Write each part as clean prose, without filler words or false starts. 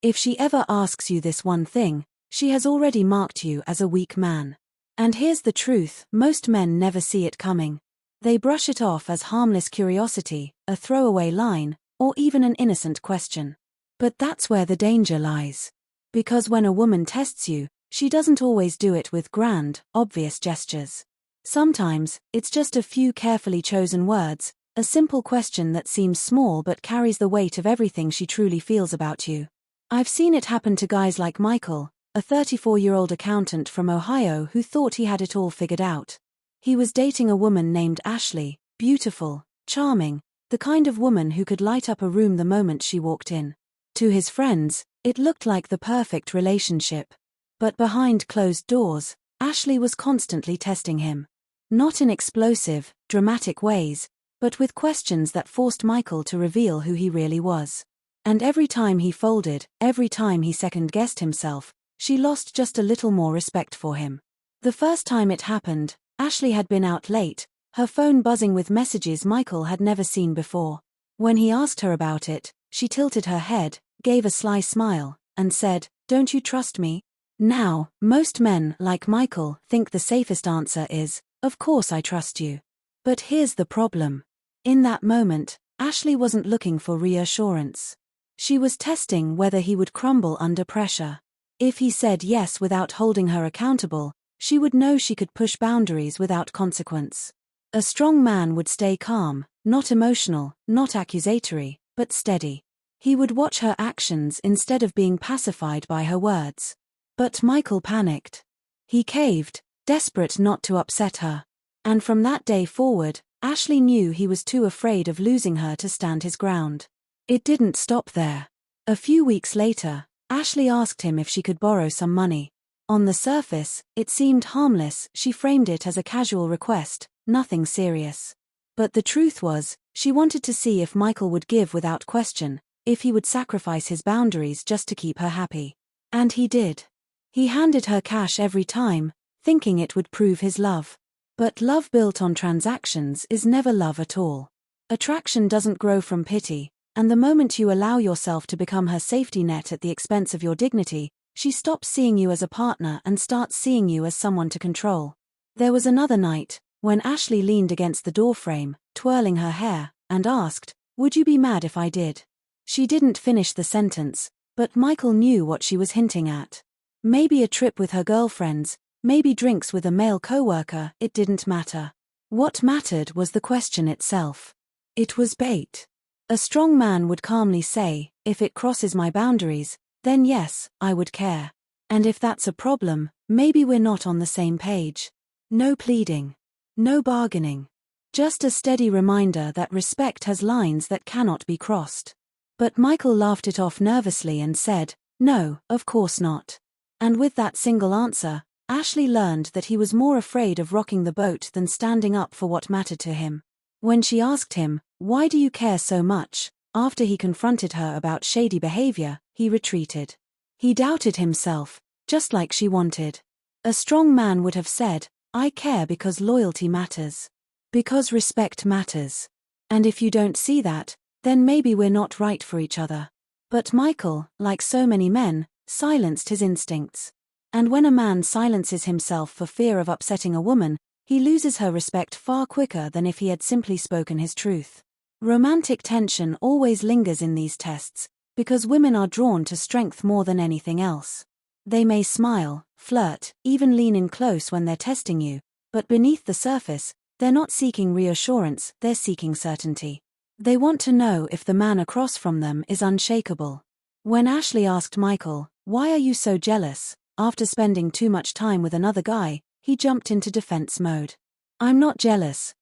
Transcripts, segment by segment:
If she ever asks you this one thing, she has already marked you as a weak man. And here's the truth, most men never see it coming. They brush it off as harmless curiosity, a throwaway line, or even an innocent question. But that's where the danger lies. Because when a woman tests you, she doesn't always do it with grand, obvious gestures. Sometimes, it's just a few carefully chosen words, a simple question that seems small but carries the weight of everything she truly feels about you. I've seen it happen to guys like Michael, a 34-year-old accountant from Ohio who thought he had it all figured out. He was dating a woman named Ashley, beautiful, charming, the kind of woman who could light up a room the moment she walked in. To his friends, it looked like the perfect relationship. But behind closed doors, Ashley was constantly testing him. Not in explosive, dramatic ways, but with questions that forced Michael to reveal who he really was. And every time he folded, every time he second-guessed himself, she lost just a little more respect for him. The first time it happened, Ashley had been out late, her phone buzzing with messages Michael had never seen before. When he asked her about it, she tilted her head, gave a sly smile, and said, "Don't you trust me?" Now, most men, like Michael, think the safest answer is, "Of course I trust you." But here's the problem. In that moment, Ashley wasn't looking for reassurance. She was testing whether he would crumble under pressure. If he said yes without holding her accountable, she would know she could push boundaries without consequence. A strong man would stay calm, not emotional, not accusatory, but steady. He would watch her actions instead of being pacified by her words. But Michael panicked. He caved, desperate not to upset her. And from that day forward, Ashley knew he was too afraid of losing her to stand his ground. It didn't stop there. A few weeks later, Ashley asked him if she could borrow some money. On the surface, it seemed harmless, she framed it as a casual request, nothing serious. But the truth was, she wanted to see if Michael would give without question, if he would sacrifice his boundaries just to keep her happy. And he did. He handed her cash every time, thinking it would prove his love. But love built on transactions is never love at all. Attraction doesn't grow from pity, and the moment you allow yourself to become her safety net at the expense of your dignity, she stops seeing you as a partner and starts seeing you as someone to control. There was another night, when Ashley leaned against the doorframe, twirling her hair, and asked, "Would you be mad if I did?" She didn't finish the sentence, but Michael knew what she was hinting at. Maybe a trip with her girlfriends, maybe drinks with a male coworker, it didn't matter. What mattered was the question itself. It was bait. A strong man would calmly say, "If it crosses my boundaries, then yes, I would care. And if that's a problem, maybe we're not on the same page." No pleading. No bargaining. Just a steady reminder that respect has lines that cannot be crossed. But Michael laughed it off nervously and said, "No, of course not." And with that single answer, Ashley learned that he was more afraid of rocking the boat than standing up for what mattered to him. When she asked him, "Why do you care so much?" after he confronted her about shady behavior, he retreated. He doubted himself, just like she wanted. A strong man would have said, "I care because loyalty matters. Because respect matters. And if you don't see that, then maybe we're not right for each other." But Michael, like so many men, silenced his instincts. And when a man silences himself for fear of upsetting a woman, he loses her respect far quicker than if he had simply spoken his truth. Romantic tension always lingers in these tests, because women are drawn to strength more than anything else. They may smile, flirt, even lean in close when they're testing you, but beneath the surface, they're not seeking reassurance, they're seeking certainty. They want to know if the man across from them is unshakable. When Ashley asked Michael, "Why are you so jealous?" after spending too much time with another guy, he jumped into defense mode. "I'm not jealous,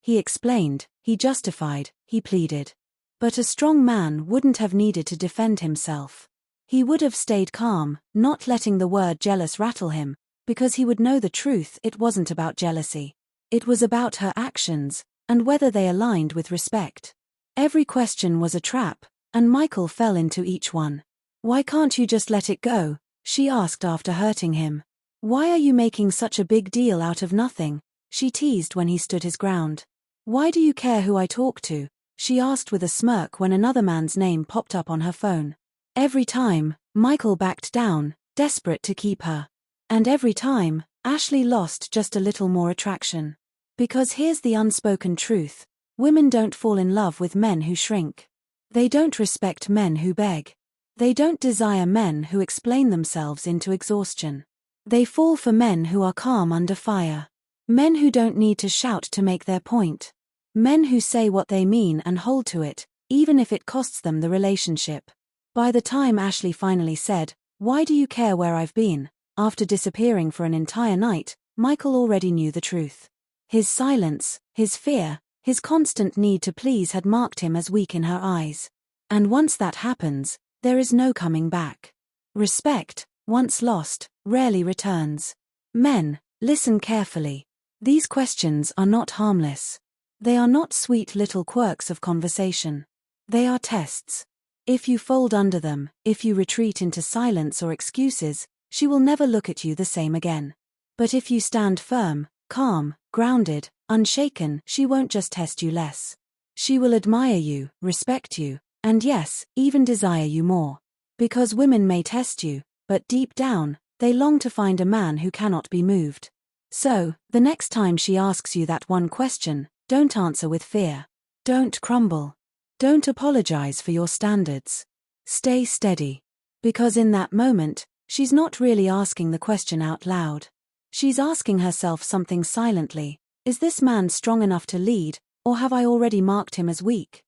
he explained, he justified, he pleaded." But a strong man wouldn't have needed to defend himself. He would have stayed calm, not letting the word jealous rattle him, because he would know the truth, it wasn't about jealousy. It was about her actions, and whether they aligned with respect. Every question was a trap, and Michael fell into each one. "Why can't you just let it go?" she asked after hurting him. "Why are you making such a big deal out of nothing?" she teased when he stood his ground. "Why do you care who I talk to?" she asked with a smirk when another man's name popped up on her phone. Every time, Michael backed down, desperate to keep her. And every time, Ashley lost just a little more attraction. Because here's the unspoken truth: women don't fall in love with men who shrink. They don't respect men who beg. They don't desire men who explain themselves into exhaustion. They fall for men who are calm under fire. Men who don't need to shout to make their point. Men who say what they mean and hold to it, even if it costs them the relationship. By the time Ashley finally said, "Why do you care where I've been?" after disappearing for an entire night, Michael already knew the truth. His silence, his fear, his constant need to please had marked him as weak in her eyes. And once that happens, there is no coming back. Respect, once lost, rarely returns. Men, listen carefully. These questions are not harmless. They are not sweet little quirks of conversation. They are tests. If you fold under them, if you retreat into silence or excuses, she will never look at you the same again. But if you stand firm, calm, grounded, unshaken, she won't just test you less. She will admire you, respect you, and yes, even desire you more. Because women may test you, but deep down, they long to find a man who cannot be moved. So, the next time she asks you that one question, don't answer with fear. Don't crumble. Don't apologize for your standards. Stay steady. Because in that moment, she's not really asking the question out loud. She's asking herself something silently: is this man strong enough to lead, or have I already marked him as weak?